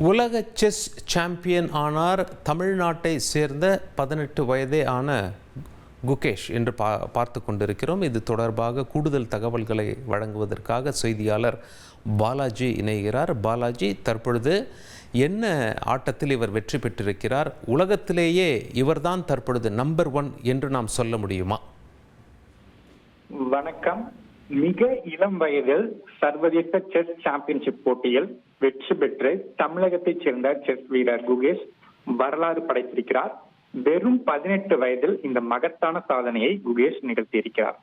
உலக chess champion ஆனார் தமிழ்நாட்டை சேர்ந்த 18 வயதே ஆன குகேஷ் என்று பார்த்து கொண்டிருக்கிறோம். இது தொடர்பாக கூடுதல் தகவல்களை வழங்குவதற்காக செய்தியாளர் பாலாஜி இணைகிறார். பாலாஜி, தற்பொழுது என்ன ஆட்டத்தில் இவர் வெற்றி பெற்றிருக்கிறார்? உலகத்திலேயே இவர்தான் தற்பொழுது நம்பர் 1 என்று நாம் சொல்ல முடியுமா? வணக்கம். மிக இளம் வயதில் சர்வதேச செஸ் சாம்பியன்ஷிப் போட்டியில் வெற்றி பெற்று தமிழகத்தைச் சேர்ந்த செஸ் வீரர் குகேஷ் வரலாறு படைத்திருக்கிறார். வெறும் 18 வயதில் இந்த மகத்தான சாதனையை குகேஷ் நிகழ்த்தியிருக்கிறார்.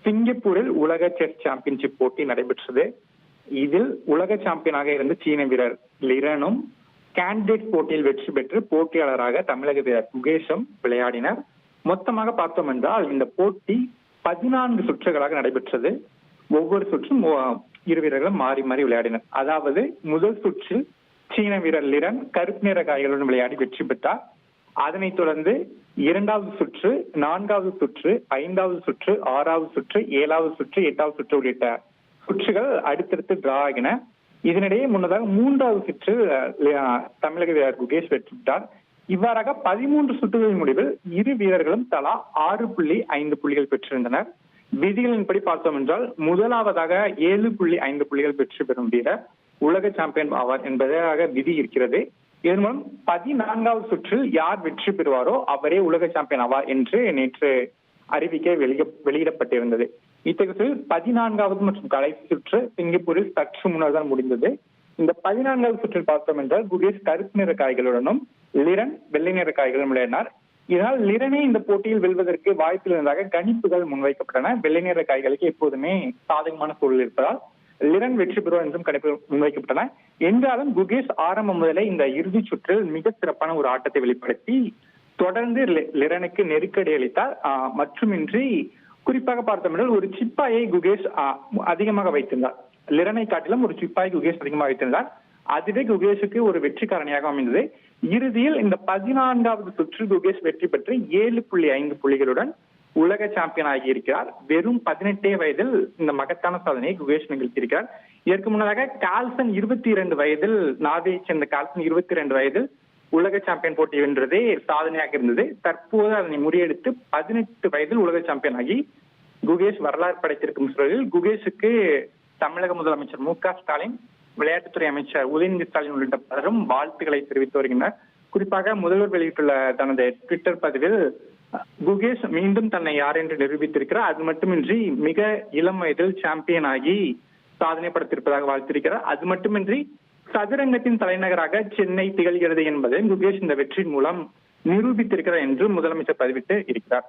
சிங்கப்பூரில் உலக செஸ் சாம்பியன்ஷிப் போட்டி நடைபெற்றது. இதில் உலக சாம்பியனாக இருந்த சீன வீரர் லிரனும் கேண்டிடேட் போட்டியில் வெற்றி பெற்று போட்டியாளராக தமிழக வீரர் குகேஷும் விளையாடினர். மொத்தமாக பார்த்தோம் என்றால் இந்த போட்டி 14 சுற்றுகளாக நடைபெற்றது. ஒவ்வொரு சுற்றும் இரு வீரர்களும் மாறி மாறி விளையாடினர். அதாவது முதல் சுற்றில் சீன வீரர் லிரன் கருப்பு நிற காய்களுடன் விளையாடி வெற்றி பெற்றார். அதனைத் தொடர்ந்து 2வது சுற்று, 4வது சுற்று, 5வது சுற்று, 6வது சுற்று, 7வது சுற்று, 8வது சுற்று உள்ளிட்ட சுற்றுகள் அடுத்தடுத்து டிரா ஆகின. இதனிடையே முன்னதாக 3வது சுற்று தமிழக வீரர் குகேஷ் வெற்றி பெற்றார். இவ்வாறாக 13 சுற்றுகளின் முடிவில் இரு வீரர்களும் தலா 6.5 புள்ளிகள் பெற்றிருந்தனர். விதிகளின்படி பார்த்தோம் என்றால் முதலாவதாக 7.5 புள்ளிகள் பெற்று பெறும் வீரர் உலக சாம்பியன் ஆவார் என்பதாக விதி இருக்கிறது. இதன் மூலம் 14வது சுற்றில் யார் வெற்றி பெறுவாரோ அவரே உலக சாம்பியன் ஆவார் என்று நேற்று அறிவிக்கை வெளியிடப்பட்டிருந்தது. இத்தகைய 14வது மற்றும் கடைசி சுற்று சிங்கப்பூரில் சற்று முன்னர் தான் முடிந்தது. இந்த 14வது சுற்றில் பார்த்தோம் என்றால் குகேஷ் கருப்பு நிற காய்களுடனும் லிரன் வெள்ளை நிற காய்களும் விளையாடினார். இதனால் லிரனே இந்த போட்டியில் வெல்வதற்கு வாய்ப்பு இருந்ததாக கணிப்புகள் முன்வைக்கப்பட்டன. வெள்ளை நிற காய்களுக்கு எப்போதுமே சாதகமான சூழல் இருப்பதால் லிரன் வெற்றி பெறுவார் என்றும் கணிப்பு முன்வைக்கப்பட்டன. என்றாலும் குகேஷ் ஆரம்பம் முதலே இந்த இறுதி சுற்றில் மிக சிறப்பான ஒரு ஆட்டத்தை வெளிப்படுத்தி தொடர்ந்து லிரனுக்கு நெருக்கடி அளித்தார். மற்றுமின்றி குறிப்பாக பார்த்தோம் என்றால் ஒரு சிப்பாயை குகேஷ் அதிகமாக வைத்திருந்தார். லிரனை காட்டிலும் ஒரு சிப்பாய் குகேஷ் அதிகமாக வைத்திருந்தார். அதுவே குகேஷுக்கு ஒரு வெற்றி காரணியாக அமைந்தது. இறுதியில் இந்த 14வது சுற்று குகேஷ் வெற்றி பெற்று 7.5 புள்ளிகளுடன் உலக சாம்பியன் ஆகி இருக்கிறார். வெறும் 18 வயதில் இந்த மகத்தான சாதனையை குகேஷ் நிகழ்த்தியிருக்கிறார். இதற்கு முன்னதாக கால்சன் 22 வயதில் நார்வேயை சேர்ந்த கால்சன் 22 வயதில் உலக சாம்பியன் போட்டி வென்றதே சாதனையாக இருந்தது. தற்போது அதனை முறியடித்து 18 வயதில் உலக சாம்பியன் ஆகி குகேஷ் வரலாறு படைத்திருக்கும் சூழலில் குகேஷுக்கு தமிழக முதலமைச்சர் மு.க. ஸ்டாலின், விளையாட்டுத்துறை அமைச்சர் உதயநிதி ஸ்டாலின் உள்ளிட்ட பலரும் வாழ்த்துக்களை தெரிவித்து வருகின்றனர். குறிப்பாக முதல்வர் வெளியிட்டுள்ள தனது ட்விட்டர் பதிவில் குகேஷ் மீண்டும் தன்னை யார் என்று நிரூபித்திருக்கிறார். அது மட்டுமின்றி மிக இளம் வயதில் சாம்பியன் ஆகி சாதனை படைத்திருப்பதாக வாழ்த்திருக்கிறார். அது மட்டுமின்றி சதுரங்கத்தின் தலைநகராக சென்னை திகழ்கிறது என்பதை குகேஷ் இந்த வெற்றியின் மூலம் நிரூபித்திருக்கிறார் என்று முதலமைச்சர் பதிவிட்டு இருக்கிறார்.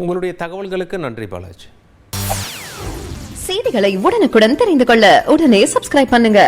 உங்களுடைய தகவல்களுக்கு நன்றி பாலாஜி. செய்திகளை உடனுக்குடன் தெரிந்து கொள்ள உடனே சப்ஸ்கிரைப் பண்ணுங்க.